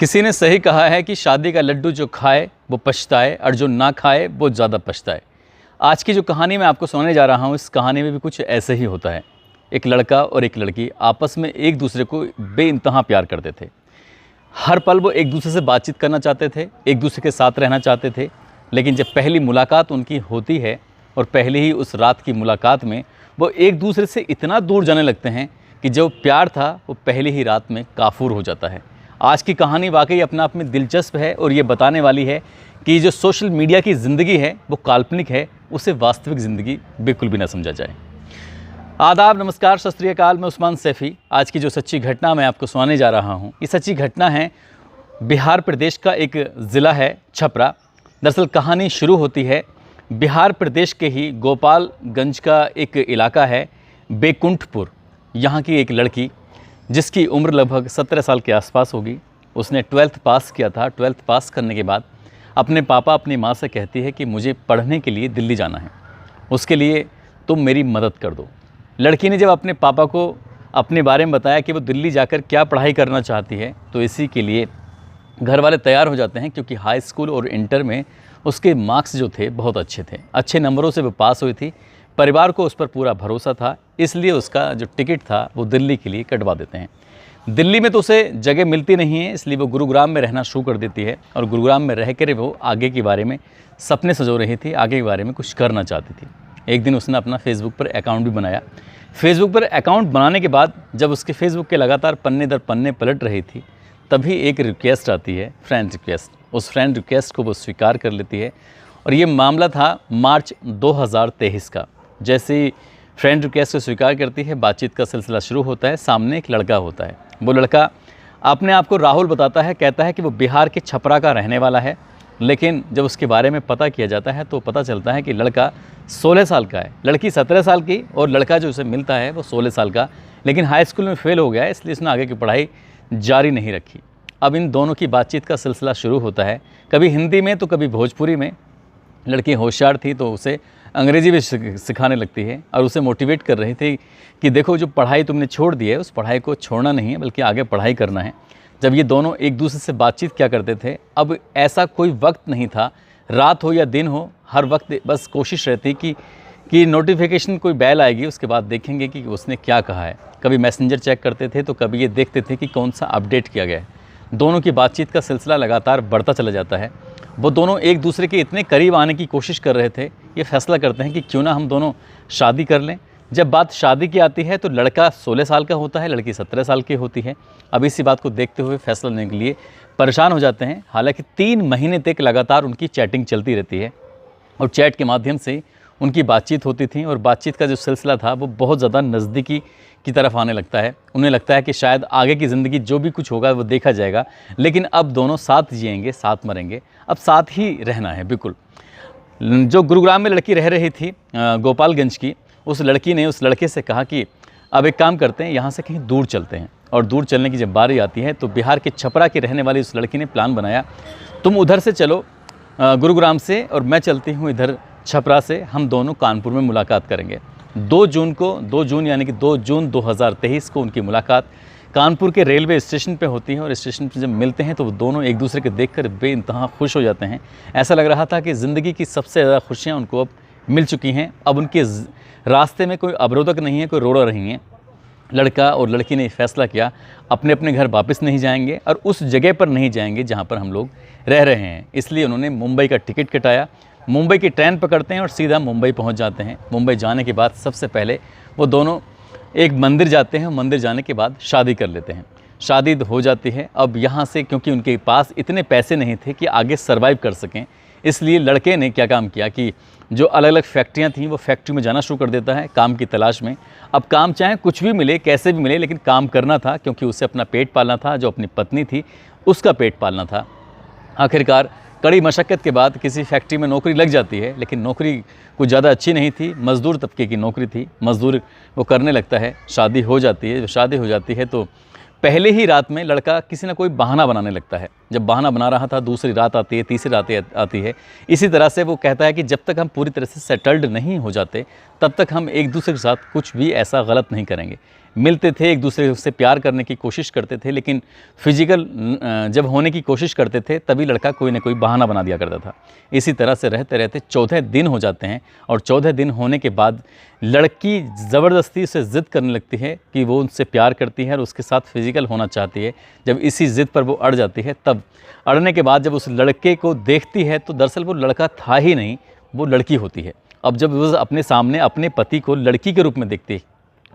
किसी ने सही कहा है कि शादी का लड्डू जो खाए वो पछताए और जो ना खाए वो ज़्यादा पछताए। आज की जो कहानी मैं आपको सुनाने जा रहा हूँ, इस कहानी में भी कुछ ऐसे ही होता है। एक लड़का और एक लड़की आपस में एक दूसरे को बेइंतहा प्यार करते थे। हर पल वो एक दूसरे से बातचीत करना चाहते थे, एक दूसरे के साथ रहना चाहते थे। लेकिन जब पहली मुलाकात उनकी होती है और पहले ही उस रात की मुलाकात में वो एक दूसरे से इतना दूर जाने लगते हैं कि जो प्यार था वो पहली ही रात में काफूर हो जाता है। आज की कहानी वाकई अपने आप में दिलचस्प है और ये बताने वाली है कि जो सोशल मीडिया की ज़िंदगी है वो काल्पनिक है, उसे वास्तविक ज़िंदगी बिल्कुल भी ना समझा जाए। आदाब, नमस्कार, सत श्री अकाल। मैं उस्मान सैफ़ी। आज की जो सच्ची घटना मैं आपको सुनाने जा रहा हूँ, ये सच्ची घटना है बिहार प्रदेश का एक ज़िला है छपरा। दरअसल कहानी शुरू होती है बिहार प्रदेश के ही गोपालगंज का एक इलाका है बैकुंठपुर। यहाँ की एक लड़की जिसकी उम्र लगभग 17 साल के आसपास होगी, उसने 12th पास किया था। 12th पास करने के बाद अपने पापा अपनी माँ से कहती है कि मुझे पढ़ने के लिए दिल्ली जाना है, उसके लिए तुम मेरी मदद कर दो। लड़की ने जब अपने पापा को अपने बारे में बताया कि वो दिल्ली जाकर क्या पढ़ाई करना चाहती है, तो इसी के लिए घर वाले तैयार हो जाते हैं, क्योंकि हाई स्कूल और इंटर में उसके मार्क्स जो थे बहुत अच्छे थे, अच्छे नंबरों से वो पास हुई थी। परिवार को उस पर पूरा भरोसा था, इसलिए उसका जो टिकट था वो दिल्ली के लिए कटवा देते हैं। दिल्ली में तो उसे जगह मिलती नहीं है, इसलिए वो गुरुग्राम में रहना शुरू कर देती है और गुरुग्राम में रह कर वो आगे के बारे में सपने संजो रही थी, आगे के बारे में कुछ करना चाहती थी। एक दिन उसने अपना फेसबुक पर अकाउंट भी बनाया। फेसबुक पर अकाउंट बनाने के बाद जब उसके फेसबुक के लगातार पन्ने दर पन्ने पलट रही थी, तभी एक रिक्वेस्ट आती है, फ्रेंड रिक्वेस्ट। उस फ्रेंड रिक्वेस्ट को वो स्वीकार कर लेती है और ये मामला था मार्च 2023 का। जैसे ही फ्रेंड रिक्वेस्ट को स्वीकार करती है, बातचीत का सिलसिला शुरू होता है। सामने एक लड़का होता है, वो लड़का अपने आप को राहुल बताता है, कहता है कि वो बिहार के छपरा का रहने वाला है। लेकिन जब उसके बारे में पता किया जाता है तो पता चलता है कि लड़का 16 साल का है, लड़की 17 साल की और लड़का जो उसे मिलता है वो 16 साल का। लेकिन हाई स्कूल में फेल हो गया है, इसलिए उसने आगे की पढ़ाई जारी नहीं रखी। अब इन दोनों की बातचीत का सिलसिला शुरू होता है, कभी हिंदी में तो कभी भोजपुरी में। लड़की होशियार थी तो उसे अंग्रेज़ी भी सिखाने लगती है और उसे मोटिवेट कर रही थी कि देखो, जो पढ़ाई तुमने छोड़ दी है उस पढ़ाई को छोड़ना नहीं है, बल्कि आगे पढ़ाई करना है। जब ये दोनों एक दूसरे से बातचीत क्या करते थे, अब ऐसा कोई वक्त नहीं था, रात हो या दिन हो, हर वक्त बस कोशिश रहती कि नोटिफिकेशन कोई बेल आएगी, उसके बाद देखेंगे कि उसने क्या कहा है। कभी मैसेंजर चेक करते थे तो कभी ये देखते थे कि कौन सा अपडेट किया गया है। दोनों की बातचीत का सिलसिला लगातार बढ़ता चला जाता है। वो दोनों एक दूसरे के इतने करीब आने की कोशिश कर रहे थे, ये फैसला करते हैं कि क्यों ना हम दोनों शादी कर लें। जब बात शादी की आती है तो लड़का 16 साल का होता है, लड़की 17 साल की होती है। अब इसी बात को देखते हुए फैसला लेने के लिए परेशान हो जाते हैं। हालांकि 3 महीने तक लगातार उनकी चैटिंग चलती रहती है और चैट के माध्यम से उनकी बातचीत होती थी और बातचीत का जो सिलसिला था वो बहुत ज़्यादा नज़दीकी की तरफ आने लगता है। उन्हें लगता है कि शायद आगे की ज़िंदगी जो भी कुछ होगा वो देखा जाएगा, लेकिन अब दोनों साथ जिएंगे, साथ मरेंगे, अब साथ ही रहना है। बिल्कुल जो गुरुग्राम में लड़की रह रही थी गोपालगंज की, उस लड़की ने उस लड़के से कहा कि अब एक काम करते हैं, यहाँ से कहीं दूर चलते हैं। और दूर चलने की जब बारी आती है तो बिहार के छपरा की रहने वाली उस लड़की ने प्लान बनाया, तुम उधर से चलो गुरुग्राम से और मैं चलती हूँ इधर छपरा से, हम दोनों कानपुर में मुलाकात करेंगे। 2 जून यानी कि 2 जून 2023 को उनकी मुलाकात कानपुर के रेलवे स्टेशन पे होती है और स्टेशन पे जब मिलते हैं तो वो दोनों एक दूसरे को देखकर बेइंतहा खुश हो जाते हैं। ऐसा लग रहा था कि ज़िंदगी की सबसे ज़्यादा खुशियाँ उनको अब मिल चुकी हैं। अब उनके रास्ते में कोई अवरोधक नहीं है, कोई रोड़ा नहीं है। लड़का और लड़की ने फैसला किया, अपने अपने घर वापस नहीं जाएंगे और उस जगह पर नहीं जाएंगे जहाँ पर हम लोग रह रहे हैं। इसलिए उन्होंने मुंबई का टिकट कटाया, मुंबई की ट्रेन पकड़ते हैं और सीधा मुंबई पहुंच जाते हैं। मुंबई जाने के बाद सबसे पहले वो दोनों एक मंदिर जाते हैं, मंदिर जाने के बाद शादी कर लेते हैं। शादी हो जाती है। अब यहाँ से क्योंकि उनके पास इतने पैसे नहीं थे कि आगे सर्वाइव कर सकें, इसलिए लड़के ने क्या काम किया कि जो अलग अलग फैक्ट्रियाँ थीं वो फैक्ट्री में जाना शुरू कर देता है काम की तलाश में। अब काम चाहे कुछ भी मिले, कैसे भी मिले, लेकिन काम करना था, क्योंकि उसे अपना पेट पालना था, जो अपनी पत्नी थी उसका पेट पालना था। आखिरकार कड़ी मशक्क़त के बाद किसी फैक्ट्री में नौकरी लग जाती है, लेकिन नौकरी कुछ ज़्यादा अच्छी नहीं थी, मज़दूर तबके की नौकरी थी। मज़दूर वो करने लगता है, शादी हो जाती है। जब शादी हो जाती है तो पहले ही रात में लड़का किसी ना कोई बहाना बनाने लगता है। जब बहाना बना रहा था, दूसरी रात आती है, तीसरी रात आती है। इसी तरह से वो कहता है कि जब तक हम पूरी तरह से सेटल्ड नहीं हो जाते तब तक हम एक दूसरे के साथ कुछ भी ऐसा गलत नहीं करेंगे। मिलते थे, एक दूसरे से प्यार करने की कोशिश करते थे, लेकिन फिजिकल जब होने की कोशिश करते थे तभी लड़का कोई ना कोई बहाना बना दिया करता था। इसी तरह से रहते रहते 14 दिन हो जाते हैं और 14 दिन होने के बाद लड़की ज़बरदस्ती से ज़िद करने लगती है कि वो उनसे प्यार करती है और उसके साथ फिजिकल होना चाहती है। जब इसी ज़िद पर वो अड़ जाती है, तब अड़ने के बाद जब उस लड़के को देखती है तो दरअसल वो लड़का था ही नहीं, वो लड़की होती है। अब जब वो अपने सामने अपने पति को लड़की के रूप में देखती है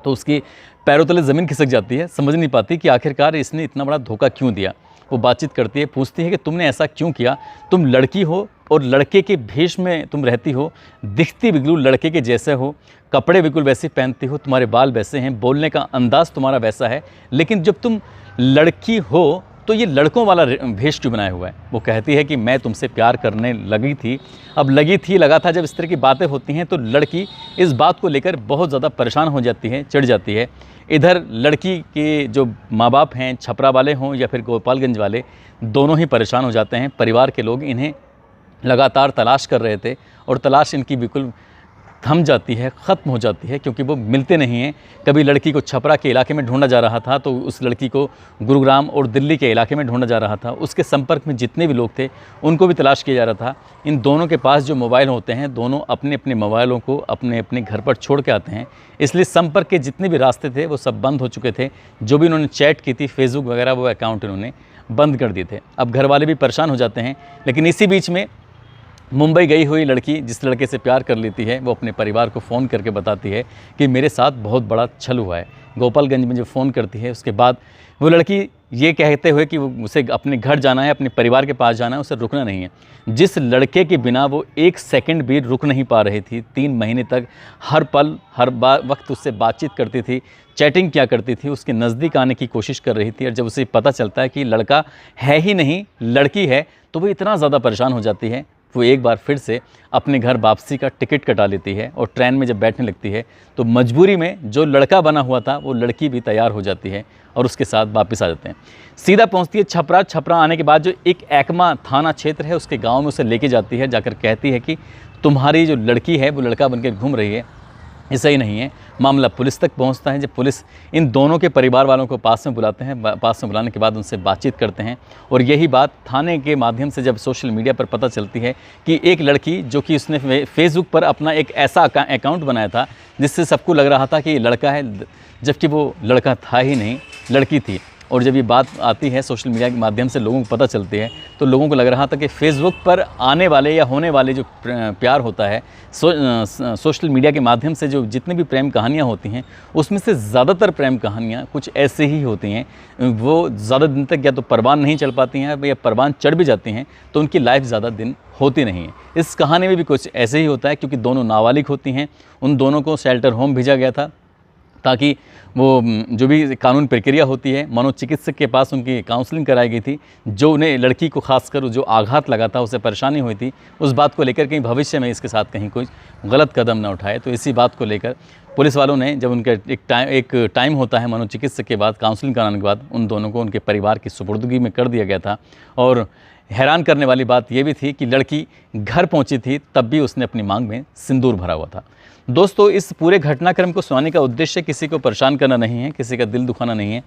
तो उसकी पैरों तले ज़मीन खिसक जाती है, समझ नहीं पाती कि आखिरकार इसने इतना बड़ा धोखा क्यों दिया। वो बातचीत करती है, पूछती है कि तुमने ऐसा क्यों किया, तुम लड़की हो और लड़के के भेष में तुम रहती हो, दिखती बिल्कुल लड़के के जैसे हो, कपड़े बिल्कुल वैसे पहनती हो, तुम्हारे बाल वैसे हैं, बोलने का अंदाज़ तुम्हारा वैसा है, लेकिन जब तुम लड़की हो तो ये लड़कों वाला भेष क्यों बनाया हुआ है। वो कहती है कि मैं तुमसे प्यार करने लगी थी। अब लगा था, जब इस तरह की बातें होती हैं तो लड़की इस बात को लेकर बहुत ज़्यादा परेशान हो जाती है, चिढ़ जाती है। इधर लड़की के जो माँ बाप हैं, छपरा वाले हों या फिर गोपालगंज वाले, दोनों ही परेशान हो जाते हैं। परिवार के लोग इन्हें लगातार तलाश कर रहे थे और तलाश इनकी बिल्कुल थम जाती है, ख़त्म हो जाती है, क्योंकि वो मिलते नहीं हैं। कभी लड़की को छपरा के इलाके में ढूंढा जा रहा था तो उस लड़की को गुरुग्राम और दिल्ली के इलाके में ढूंढा जा रहा था। उसके संपर्क में जितने भी लोग थे उनको भी तलाश किया जा रहा था। इन दोनों के पास जो मोबाइल होते हैं, दोनों अपने अपने मोबाइलों को अपने अपने घर पर छोड़ के आते हैं, इसलिए संपर्क के जितने भी रास्ते थे वो सब बंद हो चुके थे। जो भी उन्होंने चैट की थी, फेसबुक वगैरह, वो अकाउंट इन्होंने बंद कर दिए थे। अब घर वाले भी परेशान हो जाते हैं, लेकिन इसी बीच में मुंबई गई हुई लड़की जिस लड़के से प्यार कर लेती है, वो अपने परिवार को फ़ोन करके बताती है कि मेरे साथ बहुत बड़ा छल हुआ है। गोपालगंज में जब फ़ोन करती है, उसके बाद वो लड़की ये कहते हुए कि उसे अपने घर जाना है, अपने परिवार के पास जाना है, उसे रुकना नहीं है। जिस लड़के के बिना वो 1 सेकंड भी रुक नहीं पा रही थी, 3 महीने तक हर पल हर वक्त उससे बातचीत करती थी, चैटिंग किया करती थी, उसके नज़दीक आने की कोशिश कर रही थी, और जब उसे पता चलता है कि लड़का है ही नहीं, लड़की है, तो वो इतना ज़्यादा परेशान हो जाती है। वो एक बार फिर से अपने घर वापसी का टिकट कटा लेती है और ट्रेन में जब बैठने लगती है तो मजबूरी में जो लड़का बना हुआ था वो लड़की भी तैयार हो जाती है और उसके साथ वापस आ जाते हैं। सीधा पहुंचती है छपरा। छपरा आने के बाद जो एक एकमा थाना क्षेत्र है उसके गांव में उसे लेके जाती है, जाकर कहती है कि तुम्हारी जो लड़की है वो लड़का बनकर घूम रही है, ये सही नहीं है। मामला पुलिस तक पहुंचता है। जब पुलिस इन दोनों के परिवार वालों को पास में बुलाते हैं, पास में बुलाने के बाद उनसे बातचीत करते हैं, और यही बात थाने के माध्यम से जब सोशल मीडिया पर पता चलती है कि एक लड़की जो कि उसने फेसबुक पर अपना एक ऐसा अकाउंट बनाया था जिससे सबको लग रहा था कि ये लड़का है, जबकि वो लड़का था ही नहीं, लड़की थी। और जब ये बात आती है सोशल मीडिया के माध्यम से लोगों को पता चलती है तो लोगों को लग रहा था कि फेसबुक पर आने वाले या होने वाले जो प्यार होता है, सोशल मीडिया के माध्यम से जो जितनी भी प्रेम कहानियाँ होती हैं उसमें से ज़्यादातर प्रेम कहानियाँ कुछ ऐसे ही होती हैं। वो ज़्यादा दिन तक या तो परवान नहीं चल पाती हैं या परवान चढ़ भी जाती हैं तो उनकी लाइफ ज़्यादा दिन होती नहीं है। इस कहानी में भी कुछ ऐसे ही होता है, क्योंकि दोनों नाबालिग होती हैं। उन दोनों को शेल्टर होम भेजा गया था ताकि वो जो भी कानून प्रक्रिया होती है, मनोचिकित्सक के पास उनकी काउंसलिंग कराई गई थी। जो उन्हें लड़की को खासकर जो आघात लगा था, उसे परेशानी हुई थी, उस बात को लेकर कहीं भविष्य में इसके साथ कहीं कोई गलत कदम न उठाए। तो इसी बात को लेकर पुलिस वालों ने, जब उनका एक टाइम होता है मनोचिकित्सक के बाद, काउंसलिंग कराने के बाद, उन दोनों को उनके परिवार की सुपुर्दगी में कर दिया गया था। और हैरान करने वाली बात यह भी थी कि लड़की घर पहुंची थी तब भी उसने अपनी मांग में सिंदूर भरा हुआ था। दोस्तों, इस पूरे घटनाक्रम को सुनाने का उद्देश्य किसी को परेशान करना नहीं है, किसी का दिल दुखाना नहीं है,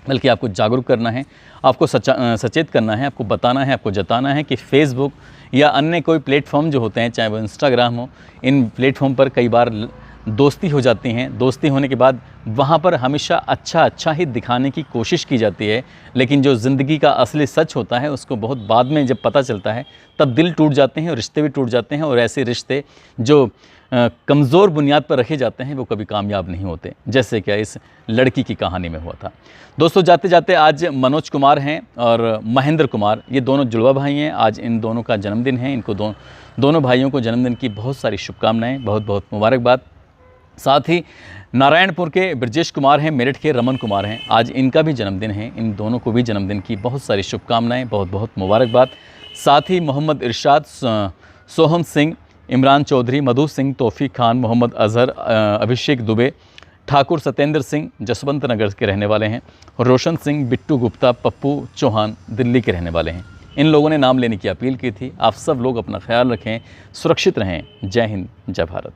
बल्कि आपको जागरूक करना है, आपको सचेत करना है, आपको बताना है, आपको जताना है कि फेसबुक या अन्य कोई प्लेटफॉर्म जो होते हैं, चाहे वो इंस्टाग्राम हो, इन प्लेटफॉर्म पर कई बार दोस्ती हो जाती हैं। दोस्ती होने के बाद वहाँ पर हमेशा अच्छा ही दिखाने की कोशिश की जाती है, लेकिन जो ज़िंदगी का असली सच होता है उसको बहुत बाद में जब पता चलता है तब दिल टूट जाते हैं और रिश्ते भी टूट जाते हैं। और ऐसे रिश्ते जो कमज़ोर बुनियाद पर रखे जाते हैं वो कभी कामयाब नहीं होते, जैसे कि इस लड़की की कहानी में हुआ था। दोस्तों, जाते जाते आज मनोज कुमार हैं और महेंद्र कुमार, ये दोनों जुड़वा भाई हैं। आज इन दोनों का जन्मदिन है। इनको दोनों भाइयों को जन्मदिन की बहुत सारी शुभकामनाएँ, बहुत बहुत मुबारकबाद। साथ ही नारायणपुर के ब्रजेश कुमार हैं, मेरठ के रमन कुमार हैं, आज इनका भी जन्मदिन है। इन दोनों को भी जन्मदिन की बहुत सारी शुभकामनाएं, बहुत बहुत मुबारकबाद। साथ ही मोहम्मद इरशाद, सोहम सिंह, इमरान चौधरी, मधु सिंह, तौफीक खान, मोहम्मद अजहर, अभिषेक दुबे, ठाकुर सत्येंद्र सिंह जसवंत नगर के रहने वाले हैं, रोशन सिंह, बिट्टू गुप्ता, पप्पू चौहान दिल्ली के रहने वाले हैं। इन लोगों ने नाम लेने की अपील की थी। आप सब लोग अपना ख्याल रखें, सुरक्षित रहें। जय हिंद, जय भारत।